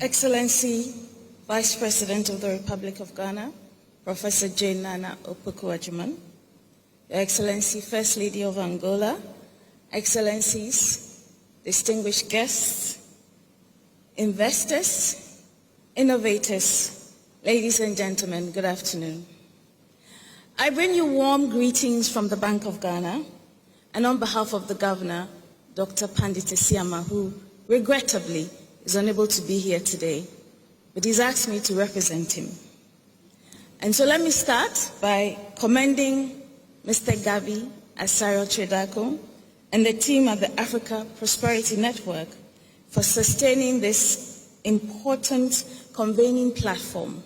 Excellency, Vice President of the Republic of Ghana, Professor Jane Nana Opoku-Agyeman, Your Excellency, First Lady of Angola, Excellencies, distinguished guests, investors, innovators, ladies and gentlemen, good afternoon. I bring you warm greetings from the Bank of Ghana, and on behalf of the Governor, Dr. Pandit Esiama, who regrettably is unable to be here today, but he's asked me to represent him. And so let me start by commending Mr. Gavi Asaro-Tredako and the team at the Africa Prosperity Network for sustaining this important convening platform,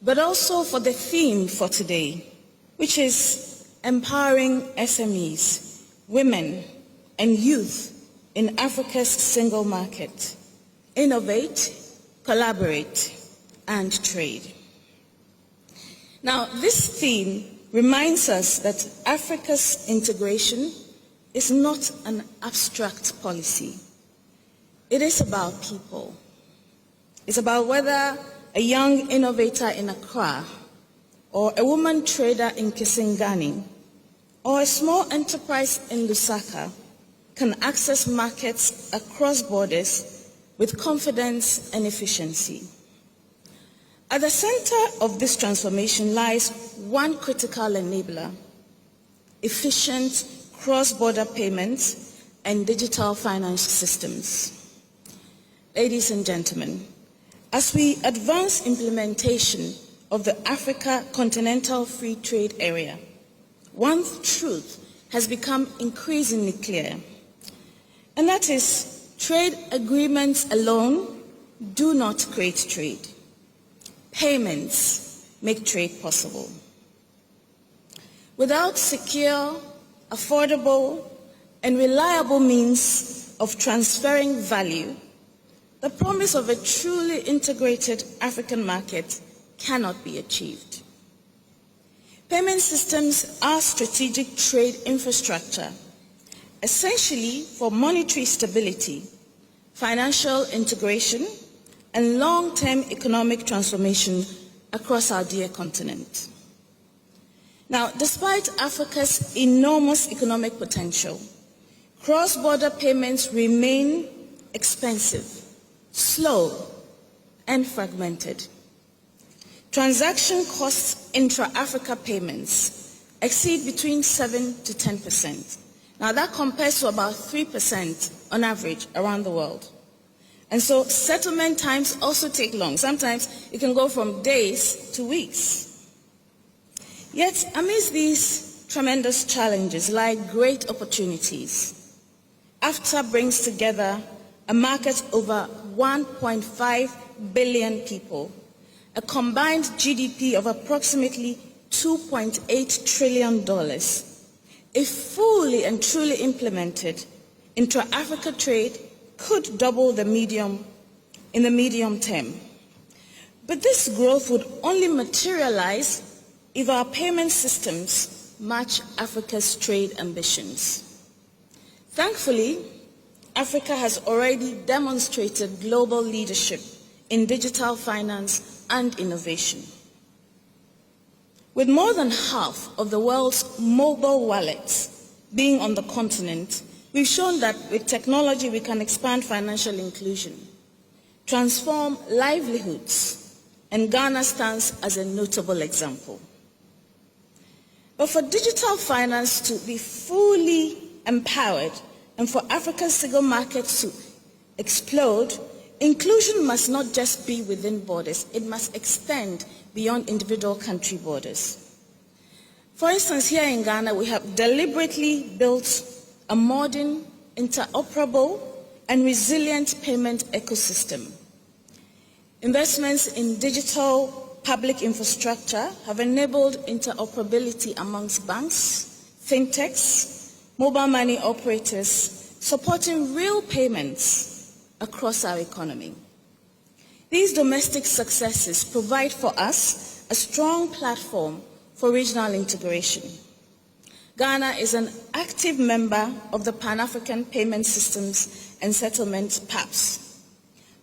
but also for the theme for today, which is empowering SMEs, women, and youth in Africa's single market. Innovate, collaborate, and trade. Now, this theme reminds us that Africa's integration is not an abstract policy. It is about people. It's about whether a young innovator in Accra, or a woman trader in Kisangani, or a small enterprise in Lusaka can access markets across borders with confidence and efficiency. At the center of this transformation lies one critical enabler: efficient cross-border payments and digital finance systems. Ladies and gentlemen, as we advance implementation of the Africa Continental Free Trade Area, one truth has become increasingly clear, and that is trade agreements alone do not create trade. Payments make trade possible. Without secure, affordable, and reliable means of transferring value, the promise of a truly integrated African market cannot be achieved. Payment systems are strategic trade infrastructure, essentially for monetary stability, financial integration, and long-term economic transformation across our dear continent. Now, despite Africa's enormous economic potential, cross-border payments remain expensive, slow, and fragmented. Transaction costs intra-Africa payments exceed between 7 to 10%. Now that compares to about 3% on average around the world. And so settlement times also take long. Sometimes it can go from days to weeks. Yet amidst these tremendous challenges lie great opportunities. AfCFTA brings together a market over 1.5 billion people, a combined GDP of approximately $2.8 trillion. If fully and truly implemented, intra-Africa trade could double in the medium term. But this growth would only materialize if our payment systems match Africa's trade ambitions. Thankfully, Africa has already demonstrated global leadership in digital finance and innovation. With more than half of the world's mobile wallets being on the continent, we've shown that with technology we can expand financial inclusion, transform livelihoods, and Ghana stands as a notable example. But for digital finance to be fully empowered and for Africa's single market to explode, inclusion must not just be within borders, it must extend beyond individual country borders. For instance, here in Ghana, we have deliberately built a modern, interoperable, and resilient payment ecosystem. Investments in digital public infrastructure have enabled interoperability amongst banks, fintechs, mobile money operators, supporting real payments across our economy. These domestic successes provide for us a strong platform for regional integration. Ghana is an active member of the Pan-African Payment Systems and Settlements PAPS.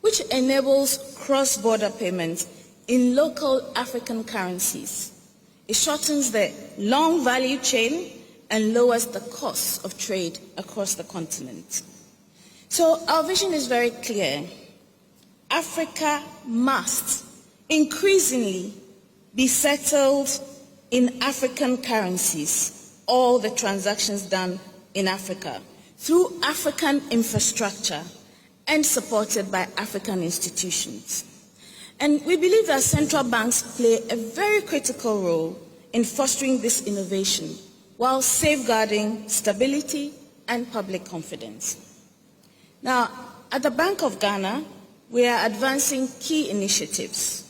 which enables cross-border payments in local African currencies. It shortens the long value chain and lowers the cost of trade across the continent. So our vision is very clear. Africa must increasingly be settled in African currencies, all the transactions done in Africa, through African infrastructure and supported by African institutions. And we believe that central banks play a very critical role in fostering this innovation while safeguarding stability and public confidence. Now, at the Bank of Ghana, we are advancing key initiatives.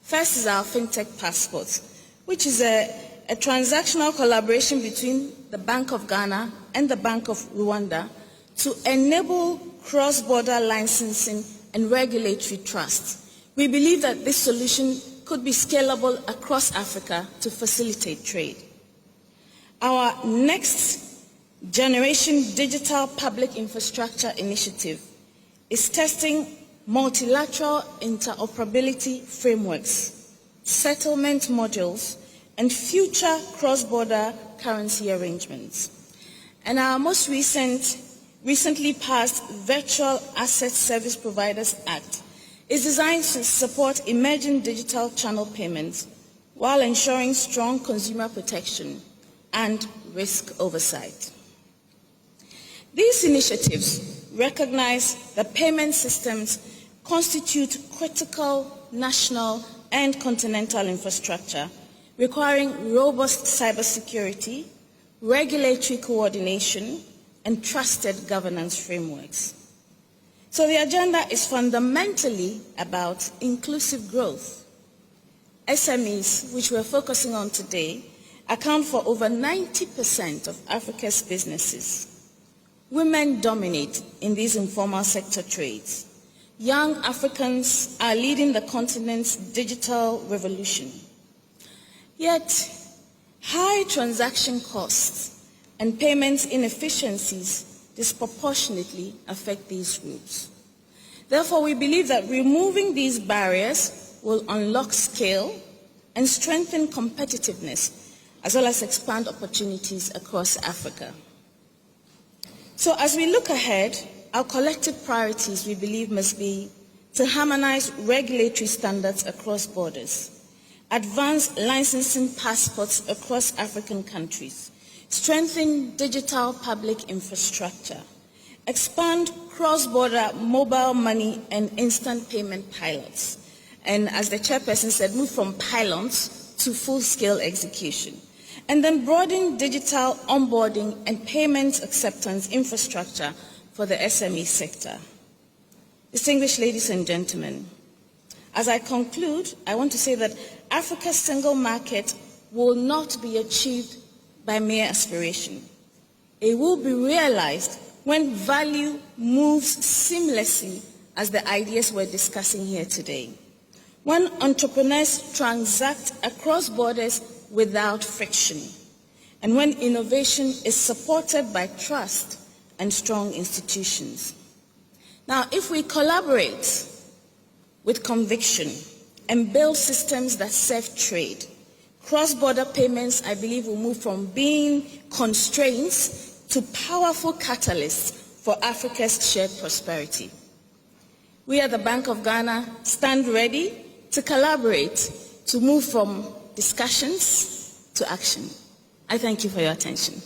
First is our fintech passport, which is a transactional collaboration between the Bank of Ghana and the Bank of Rwanda to enable cross-border licensing and regulatory trust. We believe that this solution could be scalable across Africa to facilitate trade. Our next generation digital public infrastructure initiative is testing multilateral interoperability frameworks, settlement modules, and future cross-border currency arrangements. And our most recently passed Virtual Asset Service Providers Act is designed to support emerging digital channel payments while ensuring strong consumer protection and risk oversight. These initiatives recognize that payment systems constitute critical national and continental infrastructure requiring robust cybersecurity, regulatory coordination, and trusted governance frameworks. So the agenda is fundamentally about inclusive growth. SMEs, which we're focusing on today, account for over 90% of Africa's businesses. Women dominate in these informal sector trades. Young Africans are leading the continent's digital revolution. Yet, high transaction costs and payments inefficiencies disproportionately affect these groups. Therefore, we believe that removing these barriers will unlock scale and strengthen competitiveness, as well as expand opportunities across Africa. So as we look ahead, our collective priorities, we believe, must be to harmonize regulatory standards across borders, advance licensing passports across African countries, strengthen digital public infrastructure, expand cross-border mobile money and instant payment pilots, and as the chairperson said, move from pilots to full-scale execution, and then broaden digital onboarding and payment acceptance infrastructure for the SME sector. Distinguished ladies and gentlemen, as I conclude, I want to say that Africa's single market will not be achieved by mere aspiration. It will be realized when value moves seamlessly as the ideas we're discussing here today. When entrepreneurs transact across borders without friction, and when innovation is supported by trust and strong institutions. Now, if we collaborate with conviction and build systems that serve trade, cross-border payments, I believe, will move from being constraints to powerful catalysts for Africa's shared prosperity. We at the Bank of Ghana stand ready to collaborate to move from discussions to action. I thank you for your attention.